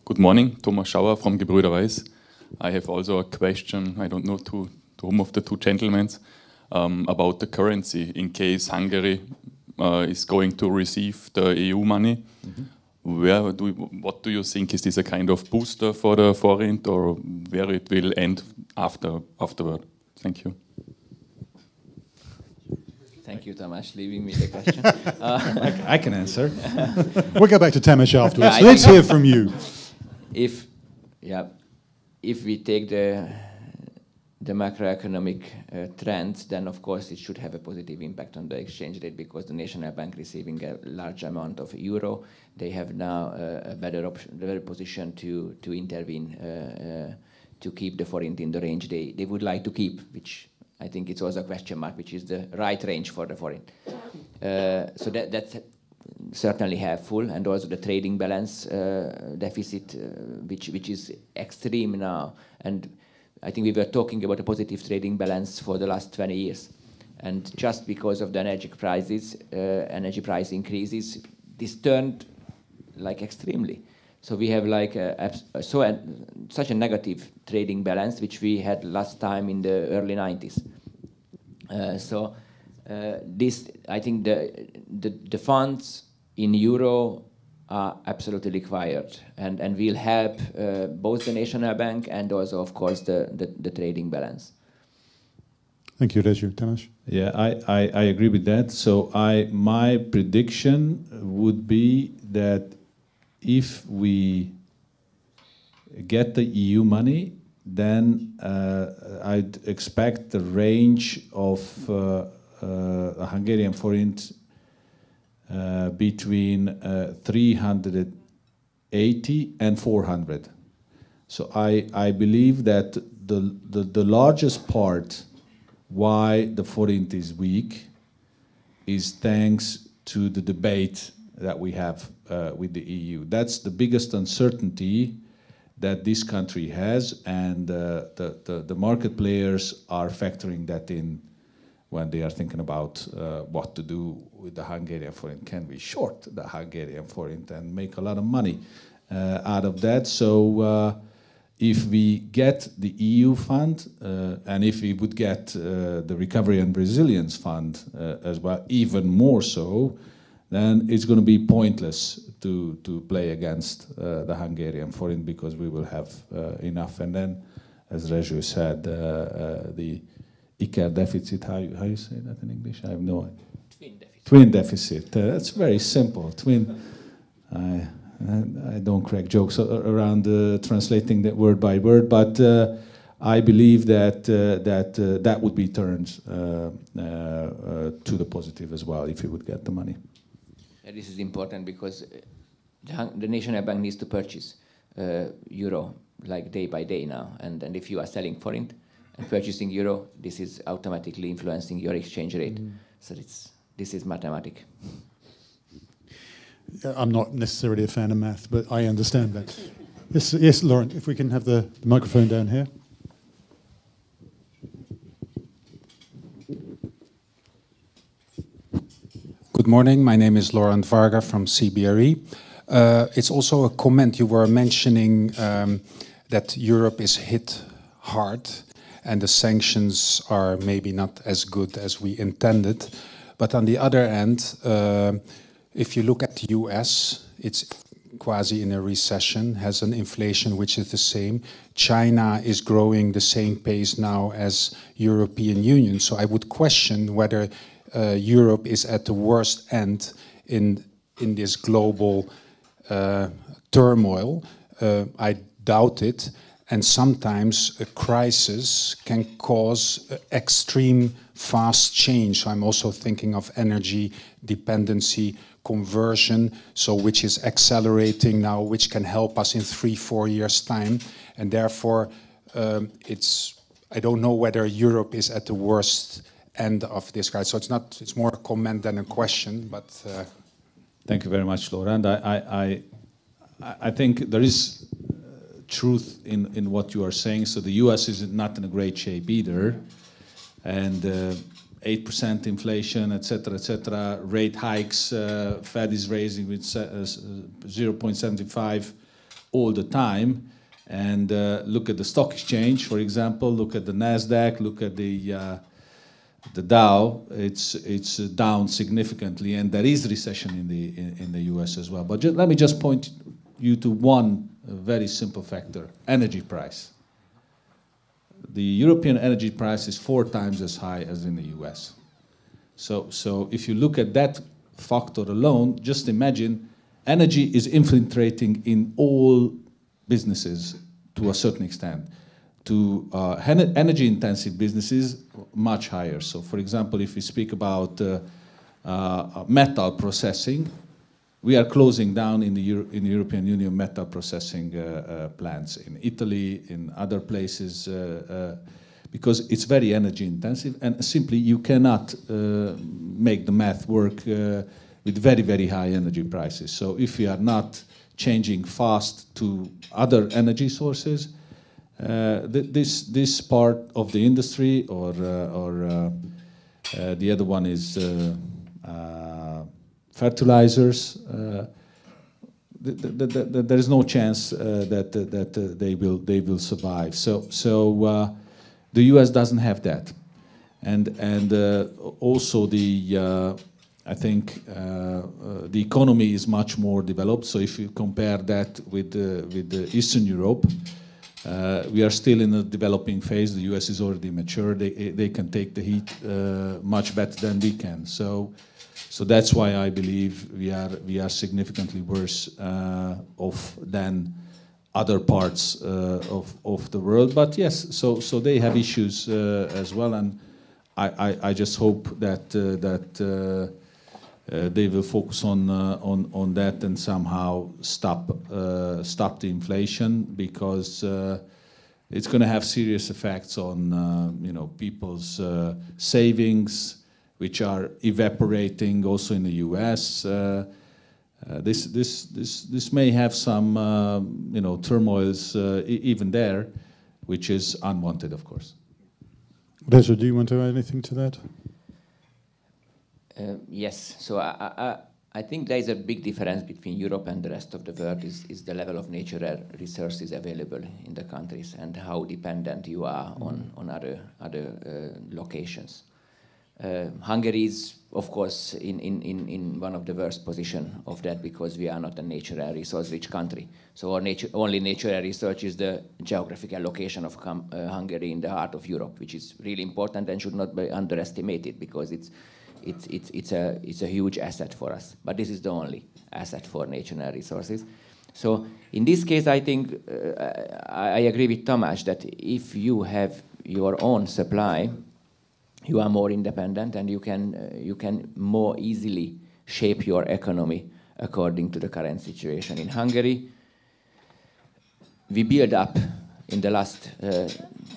Good morning, Thomas Schauer from Gebrüder Weiß. I have also a question, I don't know to whom of the two gentlemen, about the currency in case Hungary is going to receive the EU money. Mm-hmm. What do you think? Is this a kind of booster for the forint, or where it will end afterward? Thank you. Thank you, Tamás, leaving me the question. I can answer. We'll go back to Tamás afterwards. Yeah, let's hear from you. If we take the macroeconomic trends, then of course it should have a positive impact on the exchange rate, because the National Bank receiving a large amount of euro, they have now a better position to intervene to keep the forint in the range they would like to keep, which I think it's also a question mark, which is the right range for the forint. So that's certainly helpful, and also the trading balance deficit, which is extreme now. And I think we were talking about a positive trading balance for the last 20 years. And just because of the energy price increases, this turned like extremely. So we have like such a negative trading balance, which we had last time in the early 90s. This, I think the funds in euro are absolutely required, and will help both the National Bank and also, of course, the trading balance. Thank you, Rezső. Tamás? Yeah, I agree with that. So my prediction would be that if we get the EU money, then I'd expect the range of a Hungarian forint between 380 and 400. So I believe that the largest part why the forint is weak is thanks to the debate that we have with the EU. That's the biggest uncertainty that this country has, and the market players are factoring that in when they are thinking about what to do with the Hungarian forint. Can we short the Hungarian forint and make a lot of money out of that? So if we get the EU fund, and if we would get the Recovery and Resilience Fund as well, even more so, then it's going to be pointless to play against the Hungarian forint, because we will have enough. And then, as Rezső said, the IKER deficit, how you say that in English? I have no idea. Twin deficit. Twin deficit. That's very simple. Twin. I don't crack jokes around translating that word by word, but I believe that that would be turned to the positive as well if we would get the money. Yeah, this is important because the National Bank needs to purchase euro like day by day now, and if you are selling forint and purchasing euro, this is automatically influencing your exchange rate. So this is mathematics. I'm not necessarily a fan of math, but I understand that. Yes, Lauren, if we can have the microphone down here. Good morning. My name is Laurent Varga from CBRE. It's also a comment. You were mentioning that Europe is hit hard and the sanctions are maybe not as good as we intended. But on the other hand, if you look at the US, it's quasi in a recession, has an inflation which is the same. China is growing the same pace now as European Union. So I would question whether Europe is at the worst end in this global turmoil. I doubt it. And sometimes a crisis can cause extreme fast change. I'm also thinking of energy dependency conversion, so which is accelerating now, which can help us in 3-4 years' time. And therefore, I don't know whether Europe is at the worst end of this crisis. So it's more a comment than a question, but... Thank you very much, Laurent. I think there is truth in what you are saying. So the US is not in a great shape either. And 8% inflation, etc., rate hikes, Fed is raising with 0.75 all the time. And look at the stock exchange, for example, look at the NASDAQ, look at the Dow, it's down significantly, and there is recession in the US as well. But let me just point you to one very simple factor: energy price. The European energy price is 4 times as high as in the US. So if you look at that factor alone, just imagine energy is infiltrating in all businesses to a certain extent. To energy-intensive businesses, much higher. So, for example, if we speak about metal processing, we are closing down in the European Union metal processing plants in Italy, in other places, because it's very energy-intensive, and simply you cannot make the math work with very, very high energy prices. So, if we are not changing fast to other energy sources, this part of the industry, or the other one is fertilizers. There is no chance that they will survive. So the U.S. doesn't have that, and also I think the economy is much more developed. So if you compare that with Eastern Europe. We are still in a developing phase. The US is already mature. They can take the heat much better than we can. So that's why I believe we are significantly worse off than other parts of the world. But yes, so they have issues as well, and I just hope that they will focus on that and somehow stop the inflation, because it's going to have serious effects on people's savings, which are evaporating also in the U.S. This may have some turmoils even there, which is unwanted, of course. Rezső, do you want to add anything to that? Yes, so I think there is a big difference between Europe and the rest of the world is the level of natural resources available in the countries and how dependent you are on other locations. Hungary is, of course, in one of the worst position of that, because we are not a natural resource-rich country. So our only natural research is the geographical location of Hungary in the heart of Europe, which is really important and should not be underestimated, because it's a huge asset for us. But this is the only asset for natural resources. So in this case, I think I agree with Tamás that if you have your own supply, you are more independent and you can more easily shape your economy according to the current situation in Hungary. We built up in the last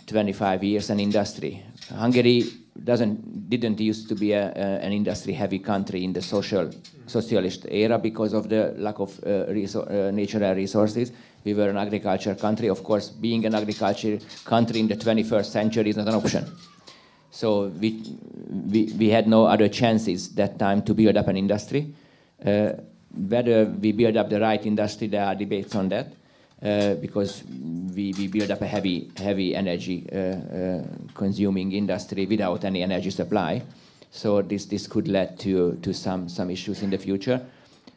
25 years an industry. Hungary didn't used to be an industry-heavy country in the socialist era because of the lack of natural resources. We were an agriculture country. Of course, being an agriculture country in the 21st century is not an option. So we had no other chances that time to build up an industry. Whether we build up the right industry, there are debates on that. Because we build up a heavy energy consuming industry without any energy supply. So this could lead to some issues in the future.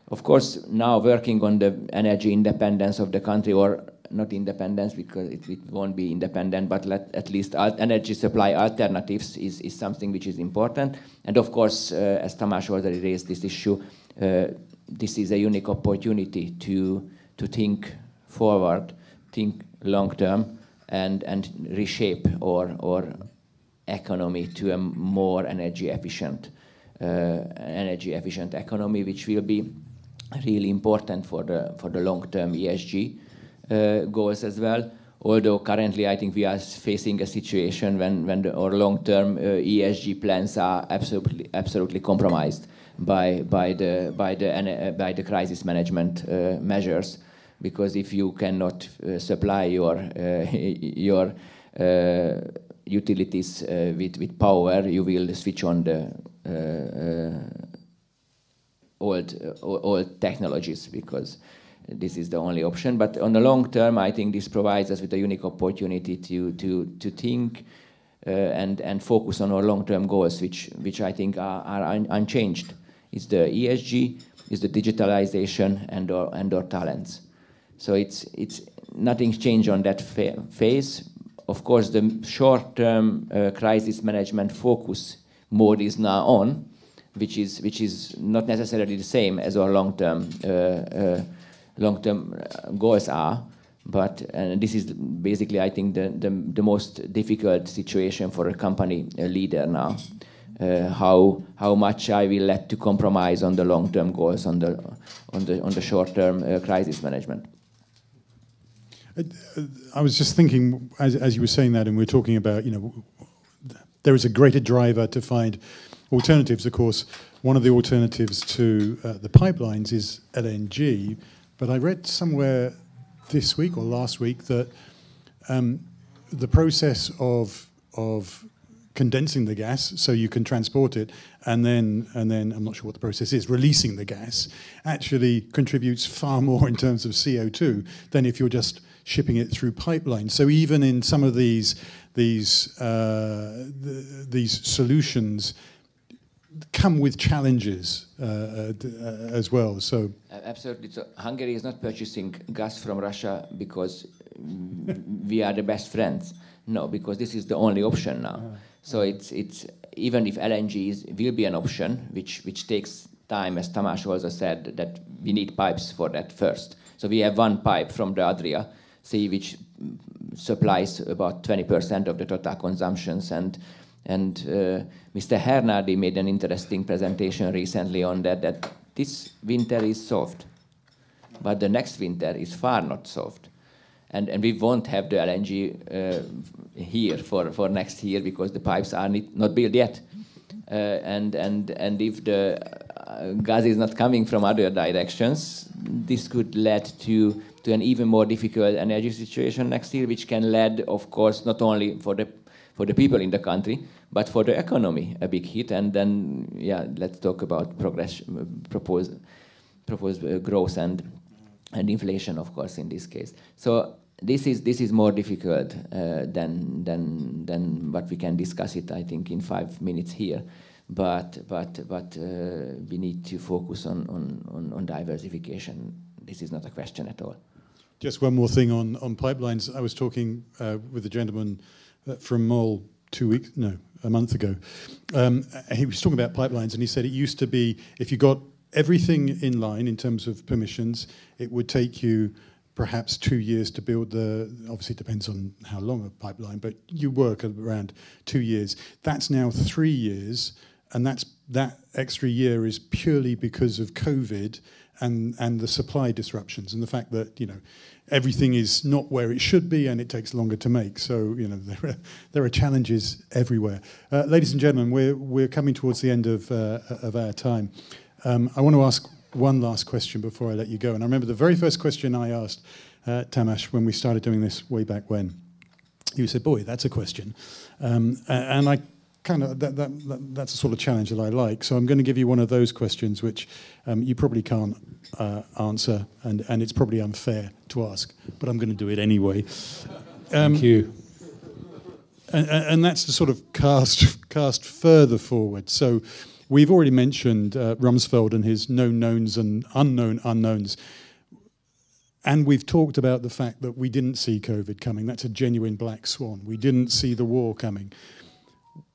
Of course, now working on the energy independence of the country, or not independence because it won't be independent, but at least energy supply alternatives is something which is important. And of course, as Tamás already raised this issue, this is a unique opportunity to think forward, think long term, and reshape our economy to a more energy efficient economy, which will be really important for the long term ESG goals as well. Although currently I think we are facing a situation when our long term ESG plans are absolutely compromised by the crisis management measures. Because if you cannot supply your utilities with power, you will switch on the old technologies, because this is the only option. But on the long term, I think this provides us with a unique opportunity to think and focus on our long-term goals, which I think are unchanged. It's the ESG, it's the digitalization, and our talents. So it's nothing's changed on that phase. Of course, the short-term crisis management focus mode is now on, which is not necessarily the same as our long-term goals are. But this is basically, I think, the most difficult situation for a company leader now. How much I will let to compromise on the long-term goals on the short-term crisis management. I was just thinking, as you were saying that, and we were talking about, there is a greater driver to find alternatives. Of course, one of the alternatives to the pipelines is LNG. But I read somewhere this week or last week that the process of condensing the gas so you can transport it, and then I'm not sure what the process is, releasing the gas, actually contributes far more in terms of CO2 than if you're just shipping it through pipelines. So even in some of these solutions come with challenges as well. So absolutely. So Hungary is not purchasing gas from Russia because we are the best friends. No, because this is the only option now. So it's even if LNG will be an option, which takes time, as Tamás also said, that we need pipes for that first. So we have one pipe from the Adria Sea, which supplies about 20% of the total consumptions, and Mr. Hernardi made an interesting presentation recently on that this winter is solved, but the next winter is far not solved. And we won't have the LNG here for next year because the pipes are not built yet. And if the gas is not coming from other directions, this could lead to an even more difficult energy situation next year, which can lead, of course, not only for the people in the country, but for the economy, a big hit. And then, let's talk about proposed growth and inflation, of course, in this case. So this is more difficult than what we can discuss it, I think, in 5 minutes here. But we need to focus on diversification. This is not a question at all. Just one more thing on pipelines. I was talking with a gentleman from Mol a month ago. He was talking about pipelines, and he said it used to be, if you got everything in line in terms of permissions, it would take you perhaps 2 years to build obviously it depends on how long a pipeline, but you work around 2 years. That's now 3 years, and that extra year is purely because of COVID and the supply disruptions and the fact that, you know, everything is not where it should be and it takes longer to make. So, you know, there are challenges everywhere. Ladies and gentlemen, we're coming towards the end of our time. I want to ask one last question before I let you go. And I remember the very first question I asked Tamás when we started doing this way back when. You said, "Boy, that's a question," and I kind of that's a sort of challenge that I like. So I'm going to give you one of those questions which you probably can't answer, and it's probably unfair to ask, but I'm going to do it anyway. Thank you. And that's to sort of cast further forward. So we've already mentioned Rumsfeld and his known knowns and unknown unknowns. And we've talked about the fact that we didn't see COVID coming. That's a genuine black swan. We didn't see the war coming.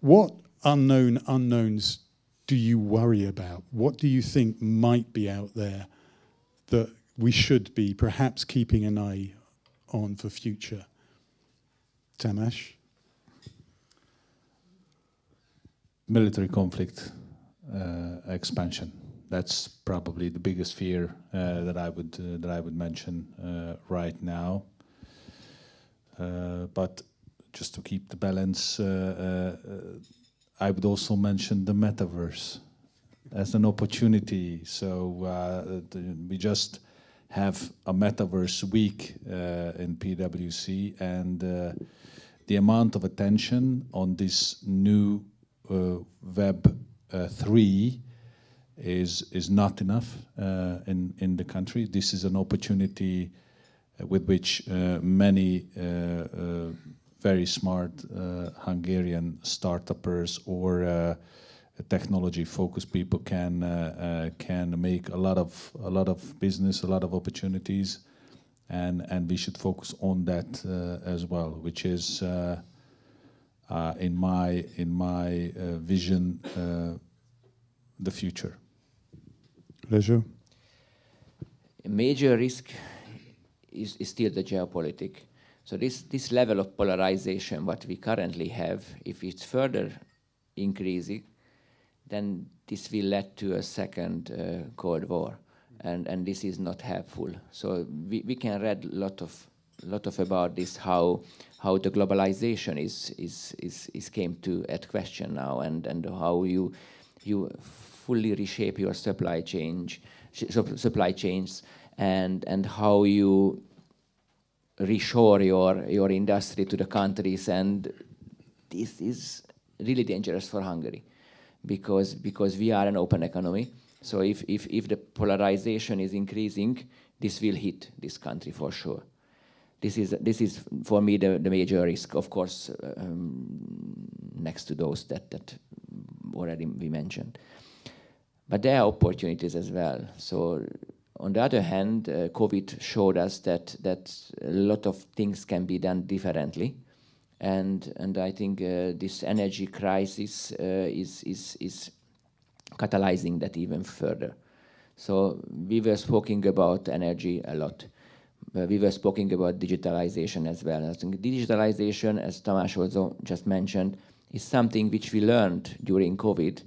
What unknown unknowns do you worry about? What do you think might be out there that we should be perhaps keeping an eye on for future? Tamás? Military conflict expansion. That's probably the biggest fear that I would mention right now. But just to keep the balance, I would also mention the metaverse as an opportunity. So we just have a metaverse week in PwC, and the amount of attention on this new Web 3 is not enough in the country. This is an opportunity with which many very smart Hungarian startuppers or technology-focused people can make a lot of business, a lot of opportunities, and we should focus on that as well, which is in my vision the future. Rezső? A major risk is still the geopolitics. So this level of polarization, what we currently have, if it's further increasing, then this will lead to a second Cold War, and this is not helpful. So we can read a lot of about this, how the globalization is came to at question now, and how you fully reshape your supply chains, and how you reshore your industry to the countries, and this is really dangerous for Hungary, because we are an open economy. So if the polarization is increasing, this will hit this country for sure. This is for me the major risk, of course, next to those that already we mentioned. But there are opportunities as well. So on the other hand, COVID showed us that a lot of things can be done differently, and I think this energy crisis is catalyzing that even further. So we were speaking about energy a lot. We were speaking about digitalization as well. I think digitalization, as Tamás also just mentioned, is something which we learned during COVID,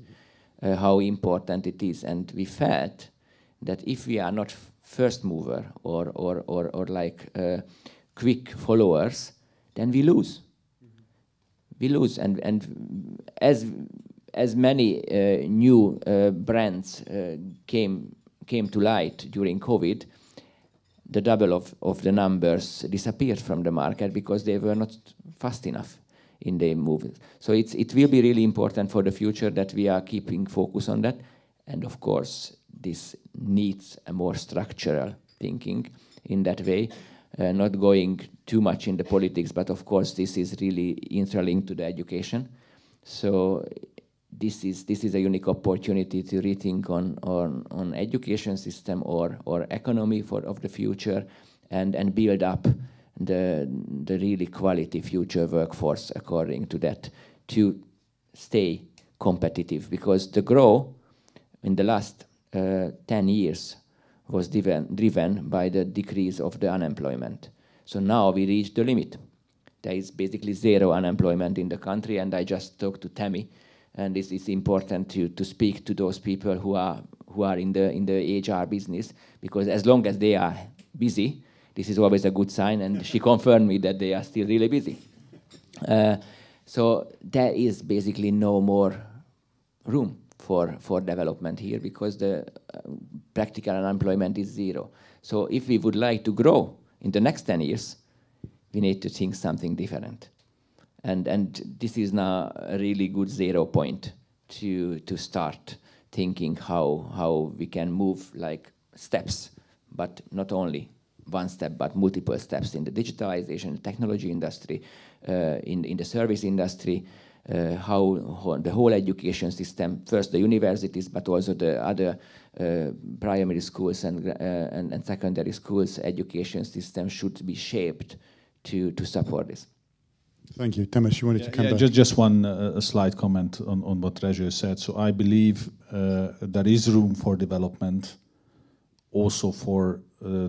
how important it is, and we felt that if we are not first mover or like quick followers, then we lose. We lose, and as many new brands came to light during COVID, the double of the numbers disappeared from the market because they were not fast enough in the move. So it will be really important for the future that we are keeping focus on that, and of course this needs a more structural thinking in that way, not going too much in the politics, but of course this is really interlinked to the education. So this is a unique opportunity to rethink on education system or economy of the future, and build up the really quality future workforce according to that, to stay competitive, because the growth in the last 10 years was driven by the decrease of the unemployment. So now we reached the limit. There is basically zero unemployment in the country, and I just talked to Tammy and it's important to speak to those people who are in the HR business, because as long as they are busy, this is always a good sign, and she confirmed me that they are still really busy. So there is basically no more room for development here, because the practical unemployment is zero. So if we would like to grow in the next 10 years, we need to think something different. And this is now a really good 0 point to start thinking how we can move like steps, but not only one step, but multiple steps in the digitalization, technology industry, in the service industry, how the whole education system, first the universities, but also the other primary schools and secondary schools education system should be shaped to support this. Thank you. Tamás, you wanted to come back? Just one slight comment on what Rezső said. So I believe there is room for development also for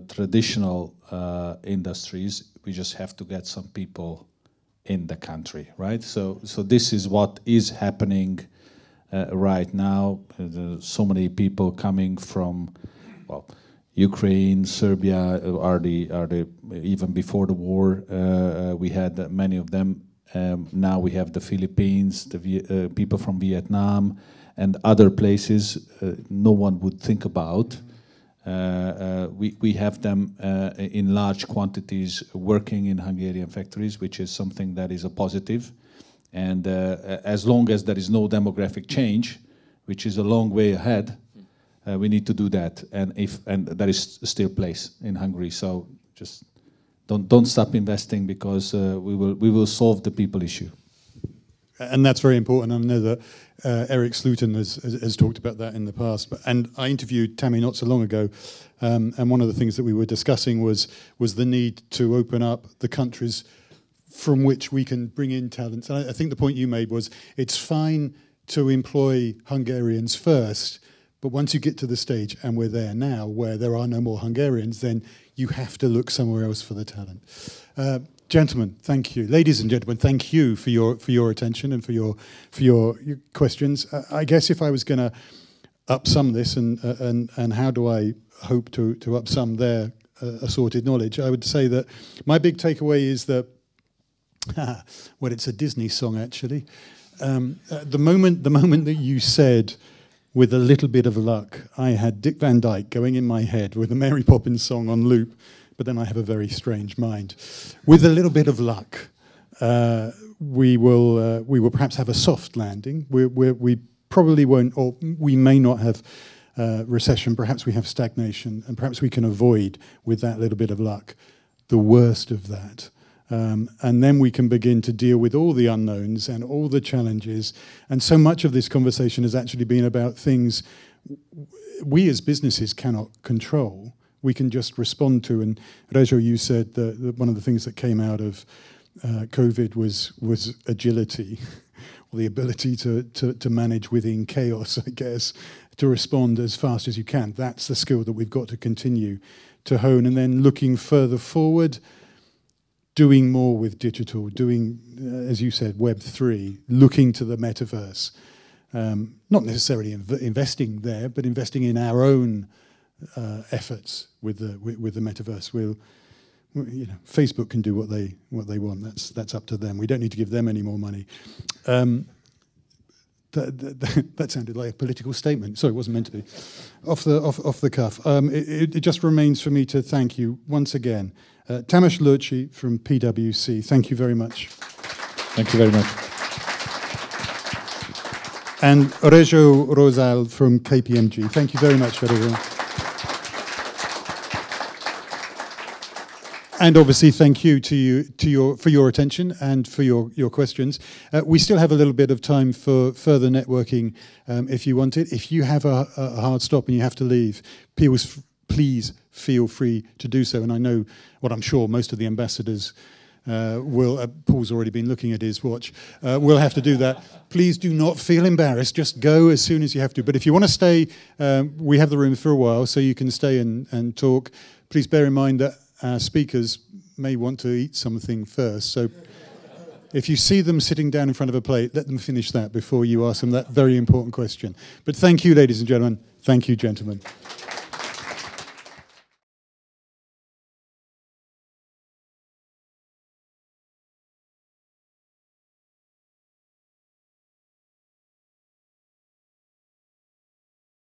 traditional industries. We just have to get some people in the country, right? So this is what is happening right now. So many people coming from, well, Ukraine, Serbia are the even before the war we had many of them. Now we have the Philippines, the people from Vietnam, and other places no one would think about. We have them in large quantities working in Hungarian factories, which is something that is a positive. And as long as there is no demographic change, which is a long way ahead, we need to do that. And there is still place in Hungary. So just don't stop investing, because we will solve the people issue. And that's very important. I know that Eric Sluiten has talked about that in the past. And I interviewed Tammy not so long ago, and one of the things that we were discussing was the need to open up the countries from which we can bring in talents. And I think the point you made was it's fine to employ Hungarians first, but once you get to the stage, and we're there now, where there are no more Hungarians, then you have to look somewhere else for the talent. Gentlemen, thank you. Ladies and gentlemen, thank you for your attention and for your questions. I guess if I was going to upsum this, and how do I hope to upsum their assorted knowledge, I would say that my big takeaway is that, well, it's a Disney song actually. The moment that you said, with a little bit of luck, I had Dick Van Dyke going in my head with a Mary Poppins song on loop. But then I have a very strange mind. With a little bit of luck, we will perhaps have a soft landing. We probably won't, or we may not have recession. Perhaps we have stagnation, and perhaps we can avoid, with that little bit of luck, the worst of that. And then we can begin to deal with all the unknowns and all the challenges. And so much of this conversation has actually been about things we as businesses cannot control. We can just respond to. And Rezső, you said that one of the things that came out of COVID was agility, or the ability to manage within chaos, I guess, to respond as fast as you can. That's the skill that we've got to continue to hone. And then looking further forward, doing more with digital, doing, as you said, Web3, looking to the metaverse. Not necessarily investing there, but investing in our own efforts with the metaverse. Facebook can do what they want. That's up to them. We don't need to give them any more money. That sounded like a political statement. Sorry, it wasn't meant to be. Off the cuff. It just remains for me to thank you once again. Tamás Lőcsei from PwC. Thank you very much. Thank you very much. And Rezső Rózsai from KPMG. Thank you very much, everyone. And obviously, thank you for your attention and for your questions. We still have a little bit of time for further networking, if you want it. If you have a hard stop and you have to leave, please feel free to do so. And I know, what I'm sure most of the ambassadors will. Paul's already been looking at his watch. We'll have to do that. Please do not feel embarrassed. Just go as soon as you have to. But if you want to stay, we have the room for a while, so you can stay and talk. Please bear in mind that our speakers may want to eat something first. So If you see them sitting down in front of a plate, let them finish that before you ask them that very important question. But thank you, ladies and gentlemen. Thank you, gentlemen.